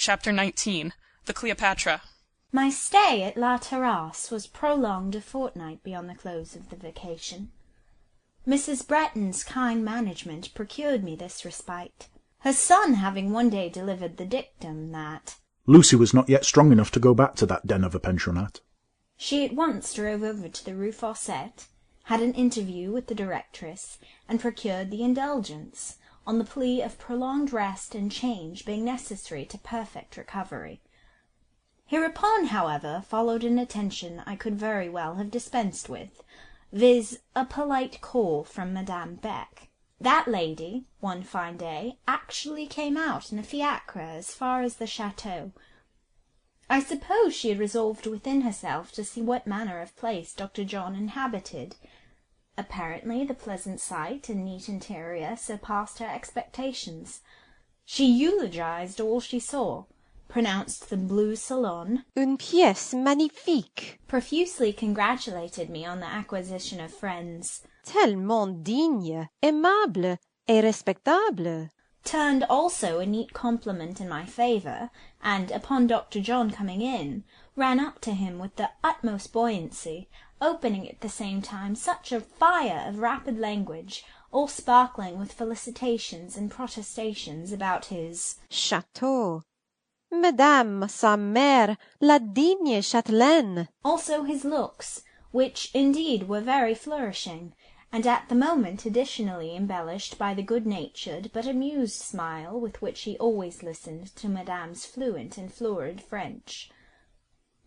Chapter 19. The Cleopatra. My stay at La Terrasse was prolonged a fortnight beyond the close of the vacation. Mrs. Bretton's kind management procured me this respite, her son having one day delivered the dictum that Lucy was not yet strong enough to go back to that den of a pensionnat. She at once drove over to the Rue Fossette, had an interview with the directress, and procured the indulgence, on the plea of prolonged rest and change being necessary to perfect recovery. Hereupon, however, followed an attention I could very well have dispensed with, viz. a polite call from Madame Beck. That lady, one fine day, actually came out in a fiacre as far as the château. I suppose she had resolved within herself to see what manner of place Dr. John inhabited. Apparently the pleasant sight and neat interior surpassed her expectations. She eulogized all she saw, pronounced the blue salon une pièce magnifique, profusely congratulated me on the acquisition of friends, tellement digne, aimable et respectable, turned also a neat compliment in my favour, and, upon Dr. John coming in, ran up to him with the utmost buoyancy, opening at the same time such a fire of rapid language, all sparkling with felicitations and protestations about his château, Madame sa mère, la digne châtelaine, also his looks, which indeed were very flourishing, and at the moment additionally embellished by the good-natured but amused smile with which he always listened to Madame's fluent and florid French.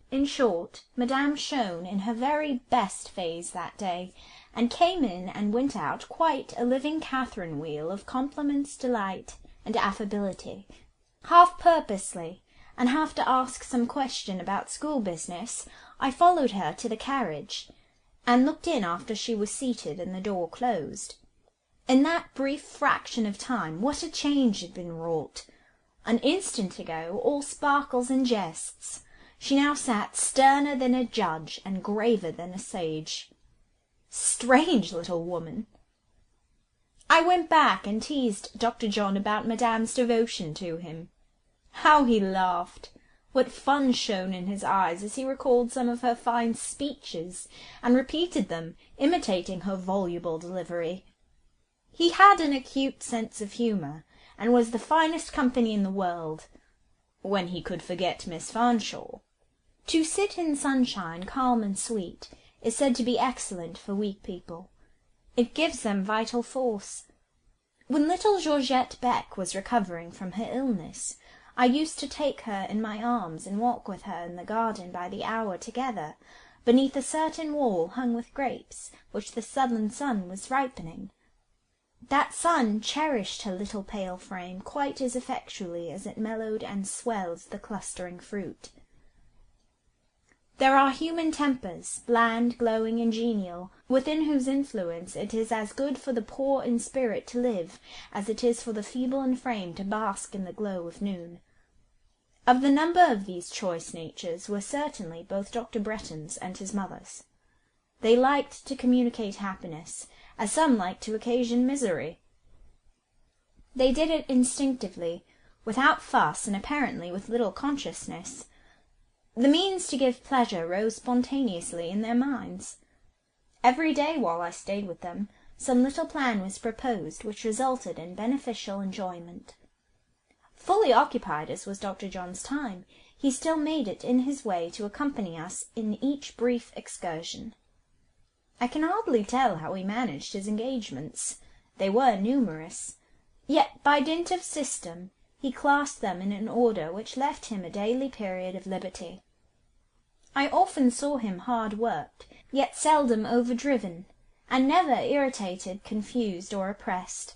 In short, Madame shone in her very best phase that day, and came in and went out quite a living Catherine wheel of compliments, delight, and affability. Half purposely, and half to ask some question about school business, I followed her to the carriage, and looked in after she was seated and the door closed. In that brief fraction of time what a change had been wrought! An instant ago all sparkles and jests, she now sat sterner than a judge and graver than a sage. Strange little woman! I went back and teased Dr. John about Madame's devotion to him. How he laughed! What fun shone in his eyes as he recalled some of her fine speeches, and repeated them, imitating her voluble delivery. He had an acute sense of humour, and was the finest company in the world, when he could forget Miss Fanshawe. To sit in sunshine, calm and sweet, is said to be excellent for weak people. It gives them vital force. When little Georgette Beck was recovering from her illness, I used to take her in my arms and walk with her in the garden by the hour together, beneath a certain wall hung with grapes, which the southern sun was ripening. That sun cherished her little pale frame quite as effectually as it mellowed and swelled the clustering fruit. There are human tempers, bland, glowing, and genial, within whose influence it is as good for the poor in spirit to live as it is for the feeble in frame to bask in the glow of noon. Of the number of these choice natures were certainly both Dr. Bretton's and his mother's. They liked to communicate happiness, as some like to occasion misery. They did it instinctively, without fuss, and apparently with little consciousness. The means to give pleasure rose spontaneously in their minds. Every day while I stayed with them, some little plan was proposed which resulted in beneficial enjoyment. Fully occupied as was Dr. John's time, he still made it in his way to accompany us in each brief excursion. I can hardly tell how he managed his engagements. They were numerous, yet by dint of system he classed them in an order which left him a daily period of liberty. I often saw him hard-worked, yet seldom overdriven, and never irritated, confused, or oppressed.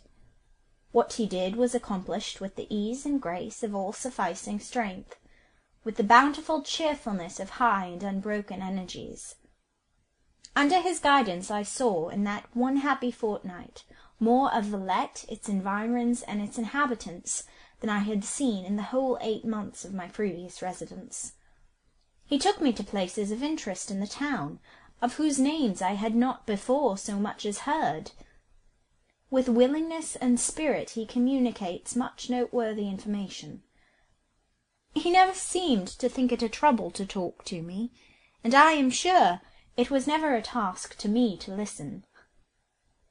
What he did was accomplished with the ease and grace of all-sufficing strength, with the bountiful cheerfulness of high and unbroken energies. Under his guidance I saw, in that one happy fortnight, more of Villette, its environs, and its inhabitants, than I had seen in the whole 8 months of my previous residence. He took me to places of interest in the town, of whose names I had not before so much as heard. With willingness and spirit he communicates much noteworthy information. He never seemed to think it a trouble to talk to me, and I am sure it was never a task to me to listen.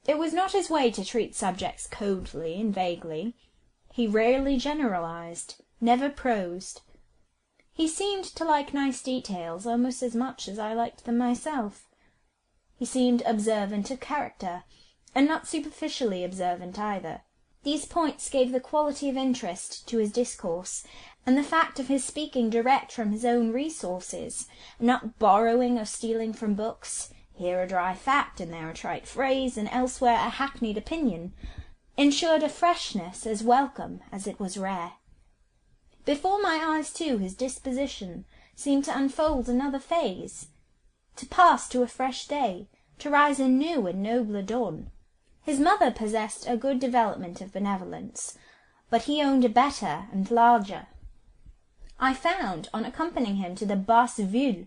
It was not his way to treat subjects coldly and vaguely. He rarely generalized, never prosed. He seemed to like nice details almost as much as I liked them myself. He seemed observant of character, and not superficially observant either. These points gave the quality of interest to his discourse, and the fact of his speaking direct from his own resources, and not borrowing or stealing from books, here a dry fact and there a trite phrase, and elsewhere a hackneyed opinion, ensured a freshness as welcome as it was rare. Before my eyes, too, his disposition seemed to unfold another phase, to pass to a fresh day, to rise a new and nobler dawn. His mother possessed a good development of benevolence, but he owned a better and larger. I found, on accompanying him to the basse ville,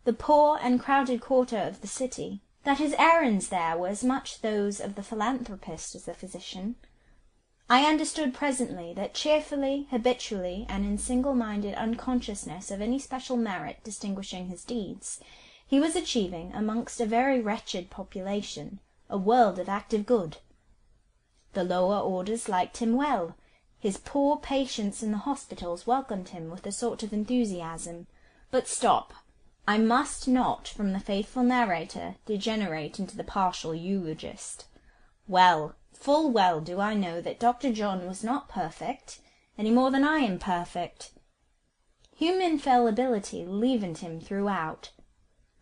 the poor and crowded quarter of the city, that his errands there were as much those of the philanthropist as the physician. I understood presently that cheerfully, habitually, and in single-minded unconsciousness of any special merit distinguishing his deeds, he was achieving, amongst a very wretched population, a world of active good. The lower orders liked him well. His poor patients in the hospitals welcomed him with a sort of enthusiasm. But stop! I must not, from the faithful narrator, degenerate into the partial eulogist. Well, full well do I know that Dr. John was not perfect, any more than I am perfect. Human fallibility leavened him throughout.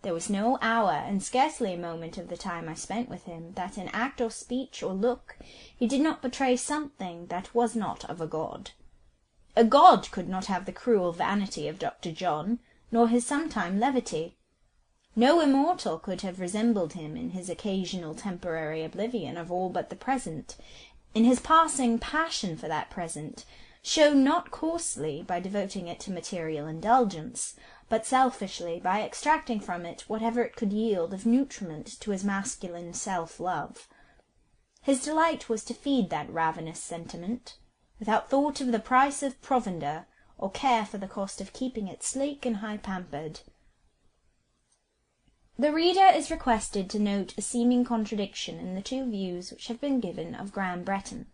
There was no hour, and scarcely a moment of the time I spent with him, that in act or speech or look he did not betray something that was not of a god. A god could not have the cruel vanity of Dr. John, nor his sometime levity. No immortal could have resembled him in his occasional temporary oblivion of all but the present, in his passing passion for that present, shown not coarsely by devoting it to material indulgence, but selfishly by extracting from it whatever it could yield of nutriment to his masculine self-love. His delight was to feed that ravenous sentiment, without thought of the price of provender, or care for the cost of keeping it sleek and high-pampered. The reader is requested to note a seeming contradiction in the two views which have been given of Graham Bretton,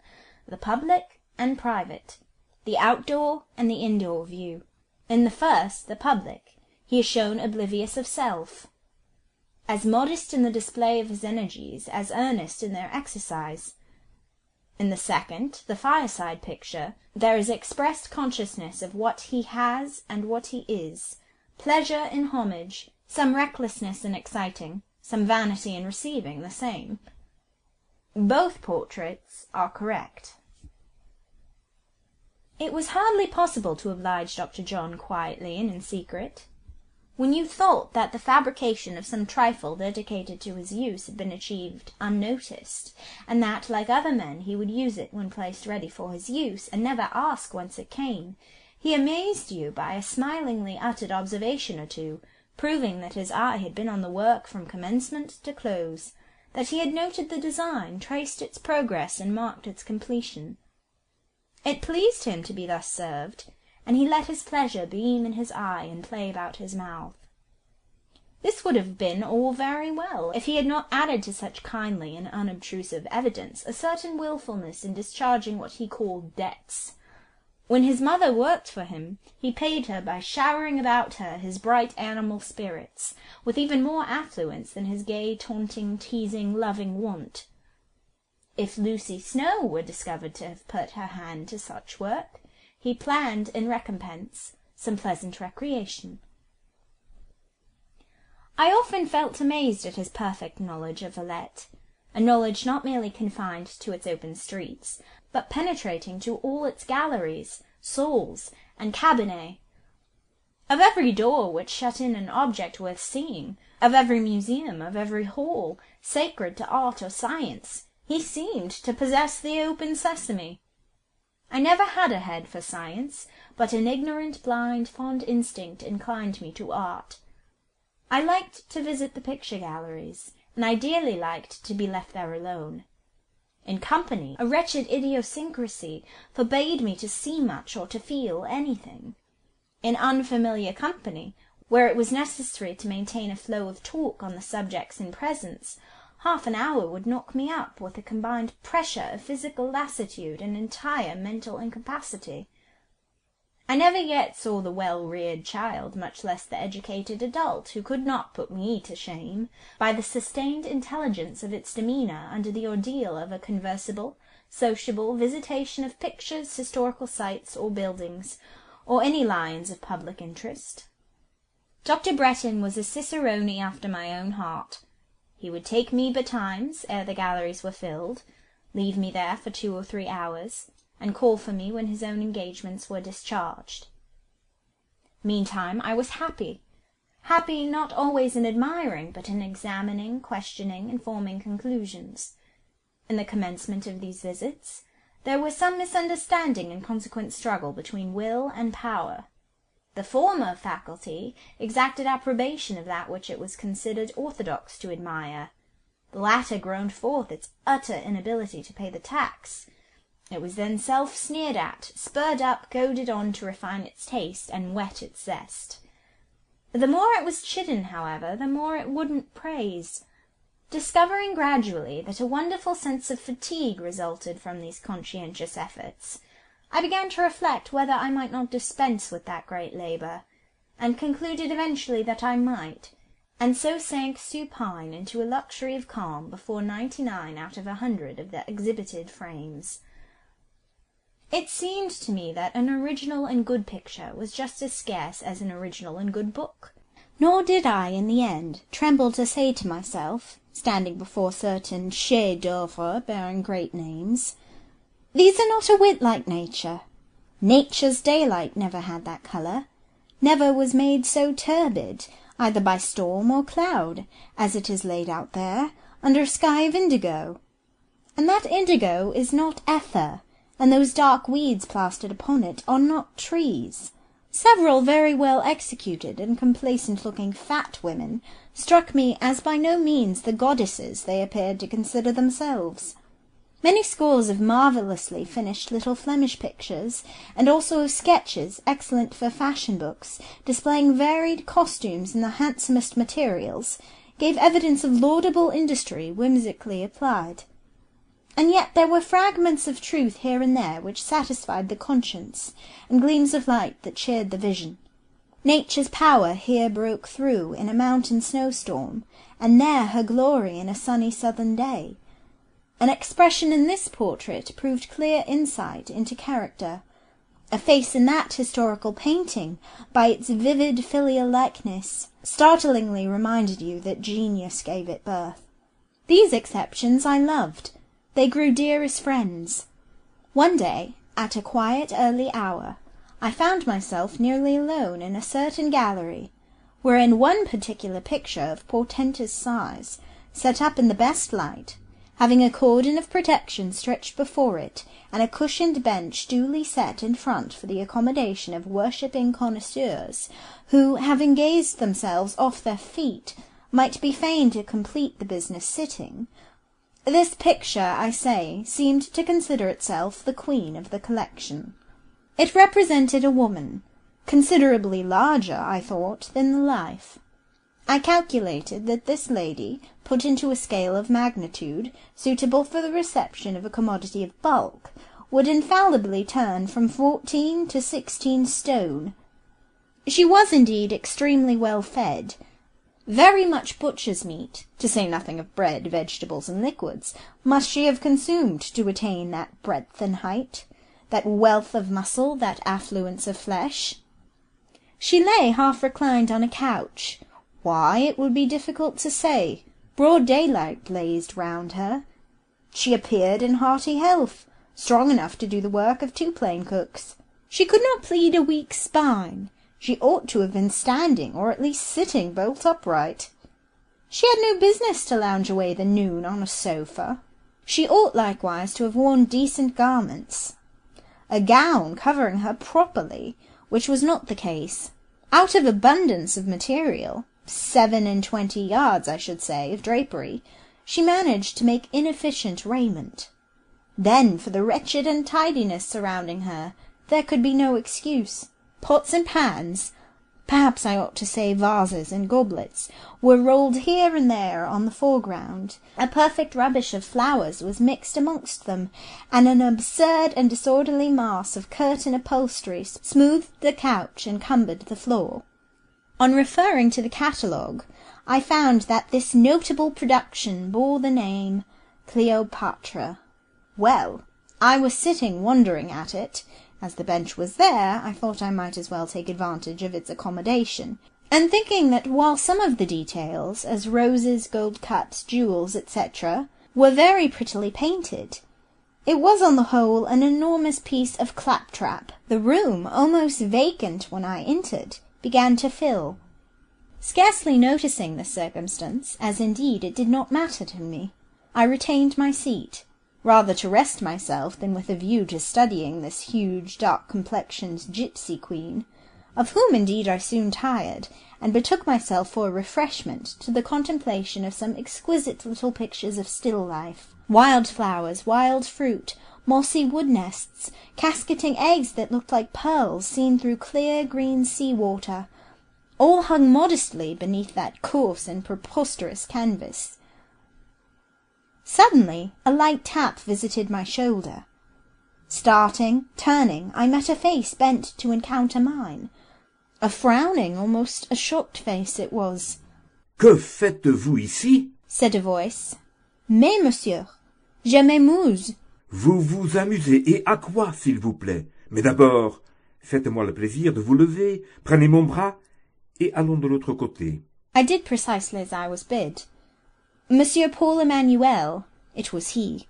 the public and private, the outdoor and the indoor view. In the first, the public, he is shown oblivious of self, as modest in the display of his energies as earnest in their exercise. In the second, the fireside picture, there is expressed consciousness of what he has and what he is, pleasure in homage, some recklessness in exciting, some vanity in receiving the same. Both portraits are correct. It was hardly possible to oblige Dr. John quietly and in secret. When you thought that the fabrication of some trifle dedicated to his use had been achieved unnoticed, and that, like other men, he would use it when placed ready for his use, and never ask whence it came, he amazed you by a smilingly uttered observation or two, proving that his eye had been on the work from commencement to close, that he had noted the design, traced its progress, and marked its completion. It pleased him to be thus served, and he let his pleasure beam in his eye and play about his mouth. This would have been all very well, if he had not added to such kindly and unobtrusive evidence a certain wilfulness in discharging what he called debts. When his mother worked for him, he paid her by showering about her his bright animal spirits, with even more affluence than his gay, taunting, teasing, loving wont. If Lucy Snowe were discovered to have put her hand to such work, he planned, in recompense, some pleasant recreation. I often felt amazed at his perfect knowledge of Villette, a knowledge not merely confined to its open streets, but penetrating to all its galleries, salles, and cabinets. Of every door which shut in an object worth seeing, of every museum, of every hall, sacred to art or science, he seemed to possess the open sesame. I never had a head for science, but an ignorant, blind, fond instinct inclined me to art. I liked to visit the picture galleries, and I dearly liked to be left there alone. In company, a wretched idiosyncrasy forbade me to see much or to feel anything. in unfamiliar company, where it was necessary to maintain a flow of talk on the subjects in presence, half an hour would knock me up with a combined pressure of physical lassitude and entire mental incapacity. I never yet saw the well-reared child, much less the educated adult, who could not put me to shame by the sustained intelligence of its demeanour under the ordeal of a conversible, sociable visitation of pictures, historical sites, or buildings, or any lines of public interest. Dr. Bretton was a cicerone after my own heart. He would take me betimes, ere the galleries were filled, leave me there for 2 or 3 hours, and call for me when his own engagements were discharged. Meantime I was happy not always in admiring, but in examining, questioning, and forming conclusions. In the commencement of these visits, there was some misunderstanding and consequent struggle between will and power. The former faculty exacted approbation of that which it was considered orthodox to admire. The latter groaned forth its utter inability to pay the tax. It was then self-sneered at, spurred up, goaded on to refine its taste, and whet its zest. The more it was chidden, however, the more it wouldn't praise. Discovering gradually that a wonderful sense of fatigue resulted from these conscientious efforts, I began to reflect whether I might not dispense with that great labour, and concluded eventually that I might, and so sank supine into a luxury of calm before 99 out of 100 of the exhibited frames. It seemed to me that an original and good picture was just as scarce as an original and good book. Nor did I, in the end, tremble to say to myself, standing before certain chefs-d'œuvre bearing great names, "These are not a whit like nature. Nature's daylight never had that colour, never was made so turbid, either by storm or cloud, as it is laid out there, under a sky of indigo. And that indigo is not ether, and those dark weeds plastered upon it are not trees." Several very well executed and complacent-looking fat women struck me as by no means the goddesses they appeared to consider themselves. Many scores of marvellously finished little Flemish pictures, and also of sketches excellent for fashion books, displaying varied costumes in the handsomest materials, gave evidence of laudable industry whimsically applied. And yet there were fragments of truth here and there which satisfied the conscience, and gleams of light that cheered the vision. Nature's power here broke through in a mountain snowstorm, and there her glory in a sunny southern day. An expression in this portrait proved clear insight into character. A face in that historical painting, by its vivid filial likeness, startlingly reminded you that genius gave it birth. These exceptions I loved. They grew dear as friends. One day, at a quiet early hour, I found myself nearly alone in a certain gallery, wherein one particular picture of portentous size, set up in the best light, having a cordon of protection stretched before it, and a cushioned bench duly set in front for the accommodation of worshipping connoisseurs, who, having gazed themselves off their feet, might be fain to complete the business sitting. This picture, I say, seemed to consider itself the queen of the collection. It represented a woman, considerably larger, I thought, than the life. I calculated that this lady, put into a scale of magnitude, suitable for the reception of a commodity of bulk, would infallibly turn from 14 to 16 stone. She was indeed extremely well fed. Very much butcher's meat, to say nothing of bread, vegetables, and liquids, must she have consumed to attain that breadth and height, that wealth of muscle, that affluence of flesh. She lay half reclined on a couch. Why, it would be difficult to say. Broad daylight blazed round her. She appeared in hearty health, strong enough to do the work of 2 plain cooks. She could not plead a weak spine. She ought to have been standing, or at least sitting bolt upright. She had no business to lounge away the noon on a sofa. She ought likewise to have worn decent garments, a gown covering her properly, which was not the case. Out of abundance of material, 27 yards, I should say, of drapery, she managed to make inefficient raiment. Then for the wretched untidiness surrounding her, there could be no excuse. Pots and pans, perhaps I ought to say vases and goblets, were rolled here and there on the foreground. A perfect rubbish of flowers was mixed amongst them, and an absurd and disorderly mass of curtain upholstery smoothed the couch and cumbered the floor. On referring to the catalogue, I found that this notable production bore the name Cleopatra. Well, I was sitting wondering at it. As the bench was there, I thought I might as well take advantage of its accommodation, and thinking that while some of the details, as roses, gold cups, jewels, etc., were very prettily painted, it was on the whole an enormous piece of claptrap. The room, almost vacant when I entered, began to fill. Scarcely noticing this circumstance, as indeed it did not matter to me, I retained my seat, rather to rest myself than with a view to studying this huge, dark-complexioned gipsy queen, of whom indeed I soon tired, and betook myself for refreshment to the contemplation of some exquisite little pictures of still life, wild flowers, wild fruit, mossy wood nests, casketing eggs that looked like pearls seen through clear green sea-water, all hung modestly beneath that coarse and preposterous canvas. Suddenly a light tap visited my shoulder. Starting, turning, I met a face bent to encounter mine. A frowning, almost a shocked face it was. Que faites-vous ici? Said a voice. Mais, monsieur, je m'amuse. Vous vous amusez, et à quoi, s'il vous plaît? Mais d'abord, faites-moi le plaisir de vous lever, prenez mon bras, et allons de l'autre côté. I did precisely as I was bid. Monsieur Paul Emmanuel, it was he,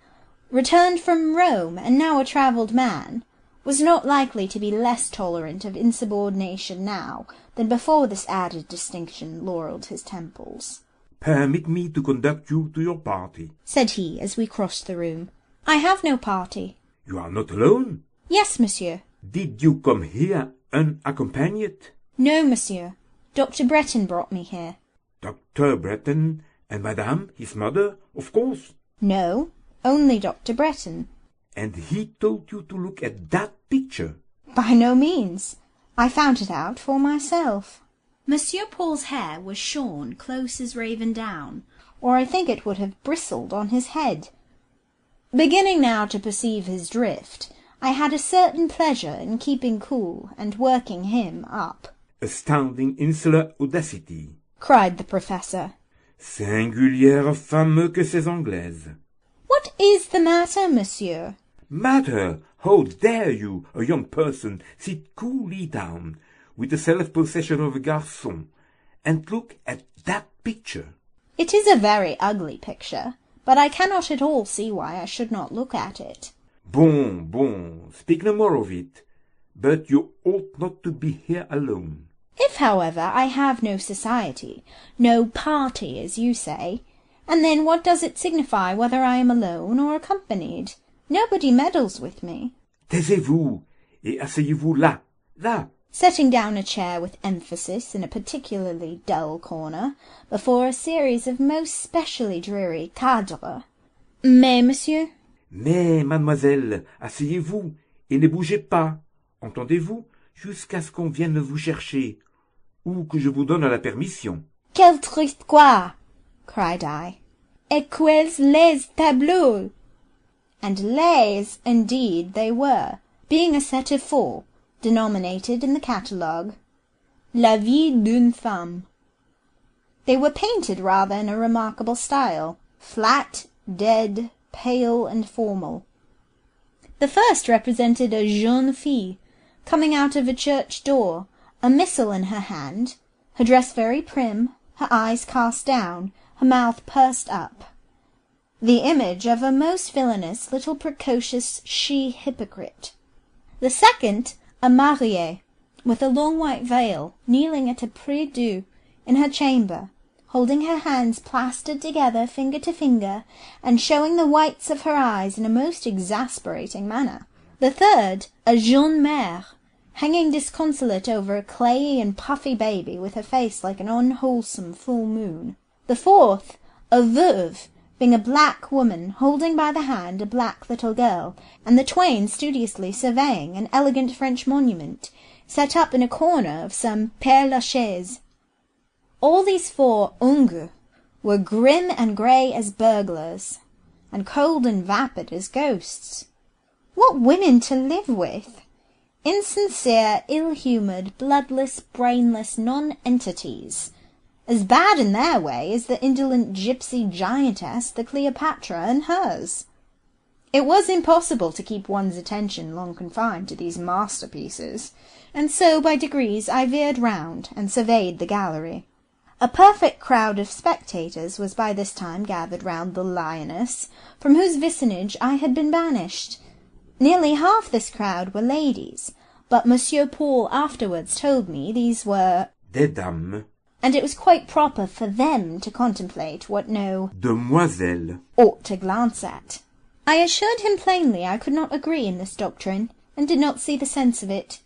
returned from Rome, and now a travelled man, was not likely to be less tolerant of insubordination now than before this added distinction laurelled his temples. Permit me to conduct you to your party, said he as we crossed the room. I have no party. You are not alone? Yes, monsieur. Did you come here unaccompanied? No, monsieur. Dr. Breton brought me here. Dr. Breton and Madame, his mother, of course? No, only Dr. Breton. And he told you to look at that picture? By no means. I found it out for myself. Monsieur Paul's hair was shorn close as raven down, or I think it would have bristled on his head. Beginning now to perceive his drift, I had a certain pleasure in keeping cool and working him up. Astounding insular audacity, cried the professor. Singulière femme que ces Anglaises. What is the matter, monsieur? Matter? How dare you, a young person, sit coolly down, with the self-possession of a garçon, and look at that picture? It is a very ugly picture, but I cannot at all see why I should not look at it. Bon, bon, speak no more of it, but you ought not to be here alone. If, however, I have no society, no party, as you say, and then what does it signify whether I am alone or accompanied? Nobody meddles with me. Taisez-vous, et asseyez-vous là, là. Setting down a chair with emphasis in a particularly dull corner, before a series of most specially dreary cadres. Mais, monsieur? Mais, mademoiselle, asseyez-vous, et ne bougez pas, entendez-vous, jusqu'à ce qu'on vienne vous chercher, ou que je vous donne la permission. Quel triste quoi! Cried I. Et quels les tableaux! And lays, indeed, they were, being a set of 4, denominated in the catalogue, La vie d'une femme. They were painted rather in a remarkable style, flat, dead, pale, and formal. The first represented a jeune fille, coming out of a church door, a missal in her hand, her dress very prim, her eyes cast down, her mouth pursed up. The image of a most villainous little precocious she-hypocrite. The second, a mariée, with a long white veil, kneeling at a prie-dieu in her chamber, holding her hands plastered together finger to finger, and showing the whites of her eyes in a most exasperating manner. The third, a jeune mère, hanging disconsolate over a clayey and puffy baby with a face like an unwholesome full moon. The fourth, a veuve, being a black woman holding by the hand a black little girl, and the twain studiously surveying an elegant French monument, set up in a corner of some Père Lachaise. All these 4 Ungres were grim and grey as burglars, and cold and vapid as ghosts. What women to live with! Insincere, ill-humoured, bloodless, brainless non-entities, as bad in their way as the indolent gypsy giantess, the Cleopatra, and hers. It was impossible to keep one's attention long confined to these masterpieces, and so by degrees I veered round and surveyed the gallery. A perfect crowd of spectators was by this time gathered round the lioness, from whose vicinage I had been banished. Nearly half this crowd were ladies, but Monsieur Paul afterwards told me these were des dames, and it was quite proper for them to contemplate what no demoiselles. ought to glance at. I assured him plainly I could not agree in this doctrine, and did not see the sense of it.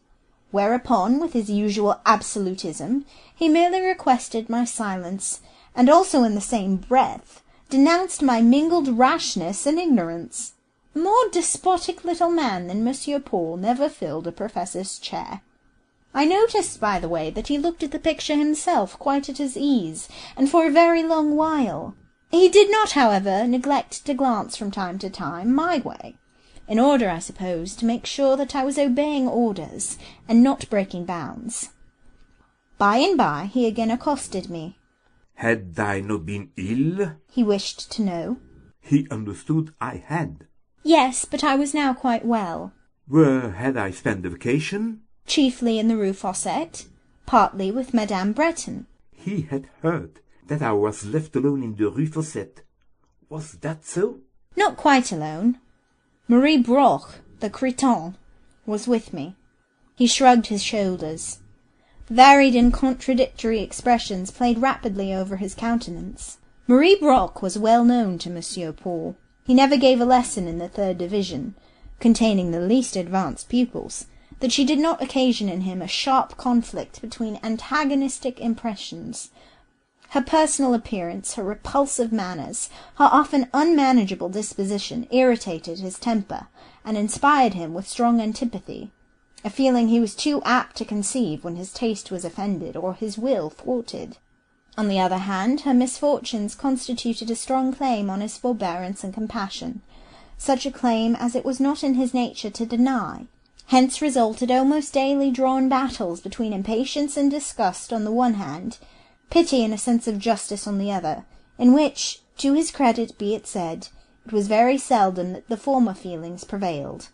Whereupon, with his usual absolutism, he merely requested my silence, and also in the same breath denounced my mingled rashness and ignorance. A more despotic little man than Monsieur Paul never filled a professor's chair. I noticed, by the way, that he looked at the picture himself quite at his ease, and for a very long while. He did not, however, neglect to glance from time to time my way, in order, I suppose, to make sure that I was obeying orders and not breaking bounds. By and by he again accosted me. Had I not been ill? He wished to know. He understood I had. Yes, but I was now quite well. Where had I spent the vacation? Chiefly in the Rue Fossette, partly with Madame Breton. He had heard that I was left alone in the Rue Fossette. Was that so? Not quite alone. Marie Broch, the Cretin, was with me. He shrugged his shoulders. Varied and contradictory expressions played rapidly over his countenance. Marie Broch was well known to Monsieur Paul. He never gave a lesson in the 3rd Division, containing the least advanced pupils, that she did not occasion in him a sharp conflict between antagonistic impressions. Her personal appearance, her repulsive manners, her often unmanageable disposition irritated his temper, and inspired him with strong antipathy, a feeling he was too apt to conceive when his taste was offended or his will thwarted. On the other hand, her misfortunes constituted a strong claim on his forbearance and compassion, such a claim as it was not in his nature to deny. Hence resulted almost daily drawn battles between impatience and disgust on the one hand, pity and a sense of justice on the other, in which, to his credit be it said, it was very seldom that the former feelings prevailed.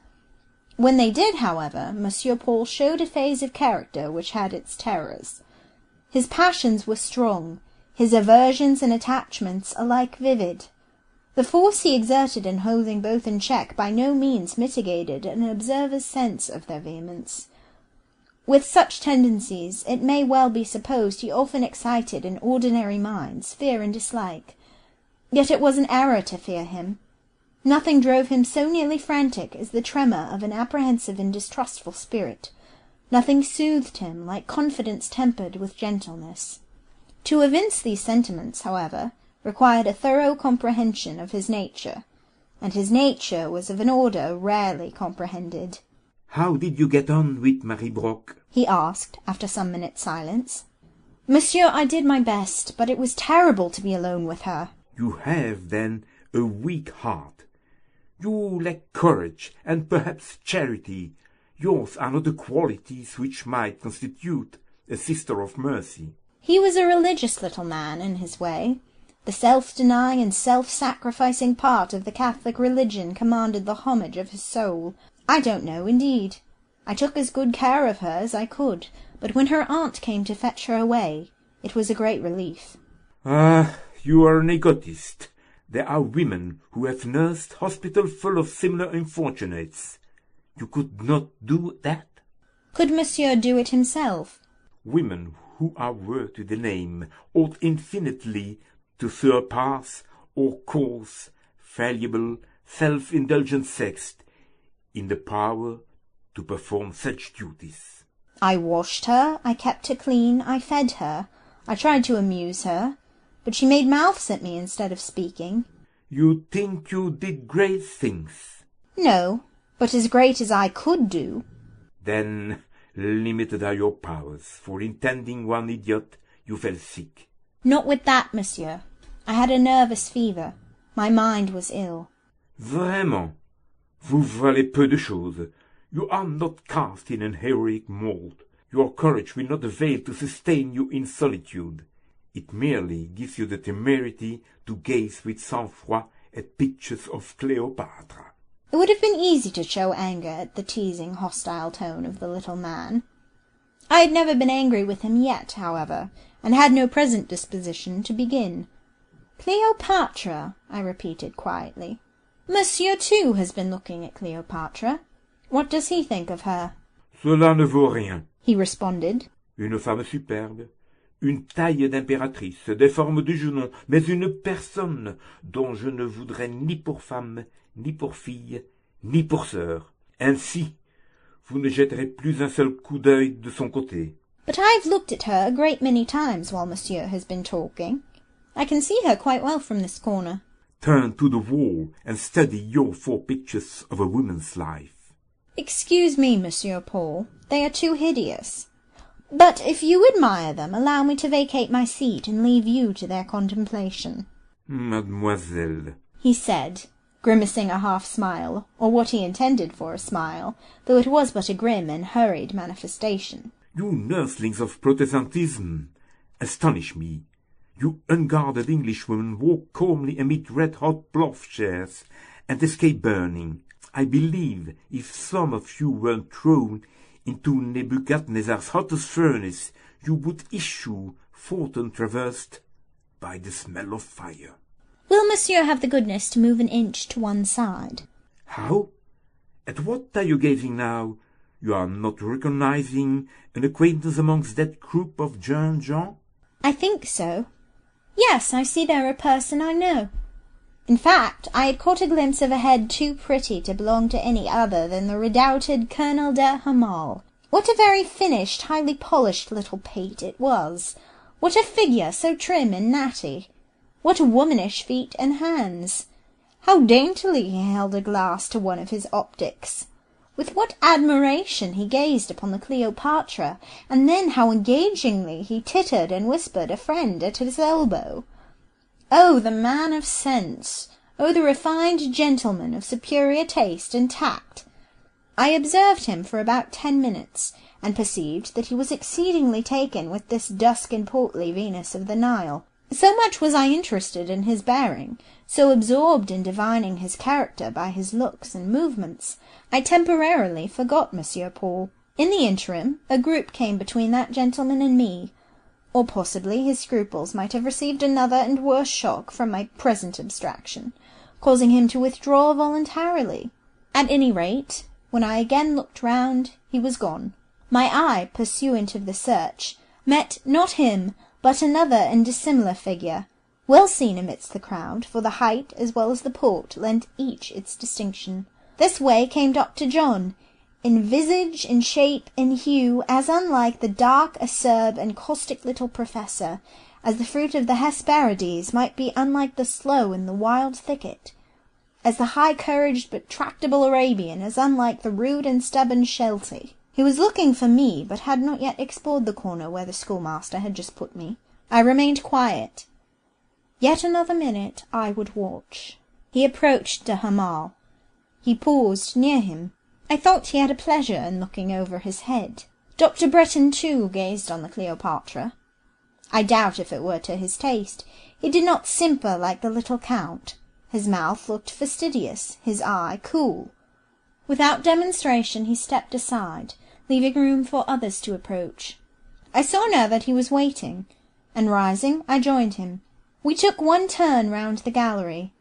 When they did, however, Monsieur Paul showed a phase of character which had its terrors. His passions were strong, his aversions and attachments alike vivid. The force he exerted in holding both in check by no means mitigated an observer's sense of their vehemence. With such tendencies, it may well be supposed he often excited in ordinary minds fear and dislike. Yet it was an error to fear him. Nothing drove him so nearly frantic as the tremor of an apprehensive and distrustful spirit. Nothing soothed him like confidence tempered with gentleness. To evince these sentiments, however, required a thorough comprehension of his nature, and his nature was of an order rarely comprehended. How did you get on with Marie Broch? He asked, after some minutes' silence. Monsieur, I did my best, but it was terrible to be alone with her. You have, then, a weak heart. You lack courage, and perhaps charity. Yours are not the qualities which might constitute a sister of mercy. He was a religious little man in his way. The self-denying and self-sacrificing part of the Catholic religion commanded the homage of his soul. I don't know, indeed. I took as good care of her as I could, but when her aunt came to fetch her away, it was a great relief. Ah, you are an egotist. There are women who have nursed hospital full of similar unfortunates. You could not do that? Could Monsieur do it himself? Women who are worthy the name ought infinitely to surpass or coarse, fallible, self-indulgent sex in the power to perform such duties. I washed her, I kept her clean, I fed her, I tried to amuse her, but she made mouths at me instead of speaking. You think you did great things? No, but as great as I could do. Then Limited are your powers. For intending one idiot, you fell sick. Not with that, monsieur. I had a nervous fever. My mind was ill. Vraiment, vous valez peu de choses. You are not cast in an heroic mould. Your courage will not avail to sustain you in solitude. It merely gives you the temerity to gaze with sang-froid at pictures of Cleopatra. It would have been easy to show anger at the teasing, hostile tone of the little man. I had never been angry with him yet, however, and had no present disposition to begin. "Cleopatra," I repeated quietly. "Monsieur, too, has been looking at Cleopatra. What does he think of her?" Cela ne vaut rien. He responded. Une femme superbe, une taille d'impératrice, des formes de genou, mais une personne dont je ne voudrais ni pour femme, ni pour fille, ni pour sœur. Ainsi, vous ne jetterez plus un seul coup d'œil de son côté. "But I've looked at her a great many times while monsieur has been talking. I can see her quite well from this corner." Turn to the wall and study your 4 pictures of a woman's life. "Excuse me, Monsieur Paul, they are too hideous. But if you admire them, allow me to vacate my seat and leave you to their contemplation," Mademoiselle, he said, grimacing a half-smile, or what he intended for a smile, though it was but a grim and hurried manifestation. you nurslings of Protestantism, astonish me. You unguarded Englishwomen walk calmly amid red-hot ploughshares and escape burning. I believe if some of you weren't thrown into Nebuchadnezzar's hottest furnace, you would issue forth untraversed by the smell of fire. "Will monsieur have the goodness to move an inch to one side?" How? At what are you gazing now? You are not recognizing an acquaintance amongst that group of Jean? "I think so. Yes, I see there a person I know. In fact, I had caught a glimpse of a head too pretty to belong to any other than the redoubted Colonel de Hamal. What a very finished, highly polished little pate it was! What a figure, so trim and natty! What womanish feet and hands! How daintily he held a glass to one of his optics! With what admiration he gazed upon the Cleopatra, and then how engagingly he tittered and whispered a friend at his elbow! Oh, the man of sense! Oh, the refined gentleman of superior taste and tact! I observed him for about 10 minutes, and perceived that he was exceedingly taken with this dusk and portly Venus of the Nile. So much was I interested in his bearing, so absorbed in divining his character by his looks and movements, I temporarily forgot Monsieur Paul. In the interim, a group came between that gentleman and me, or possibly his scruples might have received another and worse shock from my present abstraction, causing him to withdraw voluntarily. At any rate, when I again looked round, he was gone. My eye, pursuant of the search, met not him, but another and dissimilar figure, well seen amidst the crowd, for the height as well as the port lent each its distinction. This way came Dr. John, in visage, in shape, in hue, as unlike the dark, acerb, and caustic little professor, as the fruit of the Hesperides might be unlike the sloe in the wild thicket, as the high-couraged but tractable Arabian as unlike the rude and stubborn Sheltie. He was looking for me, but had not yet explored the corner where the schoolmaster had just put me. I remained quiet. Yet another minute I would watch. He approached de Hamal. He paused near him. I thought he had a pleasure in looking over his head. Dr. Bretton, too, gazed on the Cleopatra. I doubt if it were to his taste. He did not simper like the little Count. His mouth looked fastidious, his eye cool. Without demonstration he stepped aside, leaving room for others to approach. I saw now that he was waiting, and rising, I joined him. We took one turn round the gallery.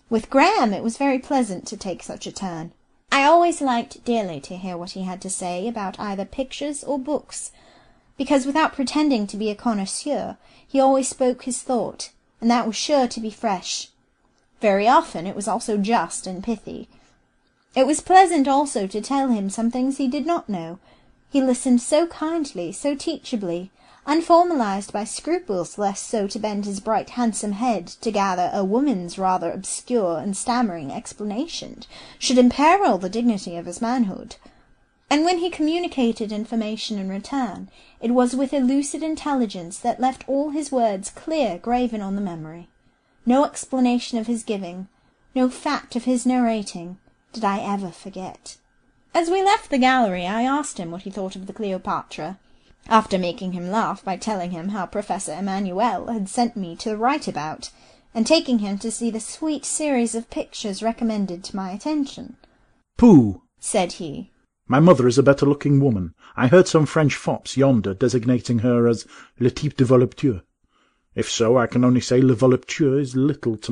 With Graham it was very pleasant to take such a turn. I always liked dearly to hear what he had to say about either pictures or books, because without pretending to be a connoisseur, he always spoke his thought, and that was sure to be fresh. Very often it was also just and pithy. It was pleasant also to tell him some things he did not know. He listened so kindly, so teachably, unformalized by scruples lest so to bend his bright handsome head to gather a woman's rather obscure and stammering explanation should imperil the dignity of his manhood. and when he communicated information in return, it was with a lucid intelligence that left all his words clear graven on the memory. No explanation of his giving, no fact of his narrating, did I ever forget. As we left the gallery, I asked him what he thought of the Cleopatra, after making him laugh by telling him how Professor Emmanuel had sent me to write about, and taking him to see the sweet series of pictures recommended to my attention. "Pooh!" said he. "My mother is a better-looking woman. I heard some French fops yonder designating her as le type de voluptueux. If so, I can only say le voluptueux is little to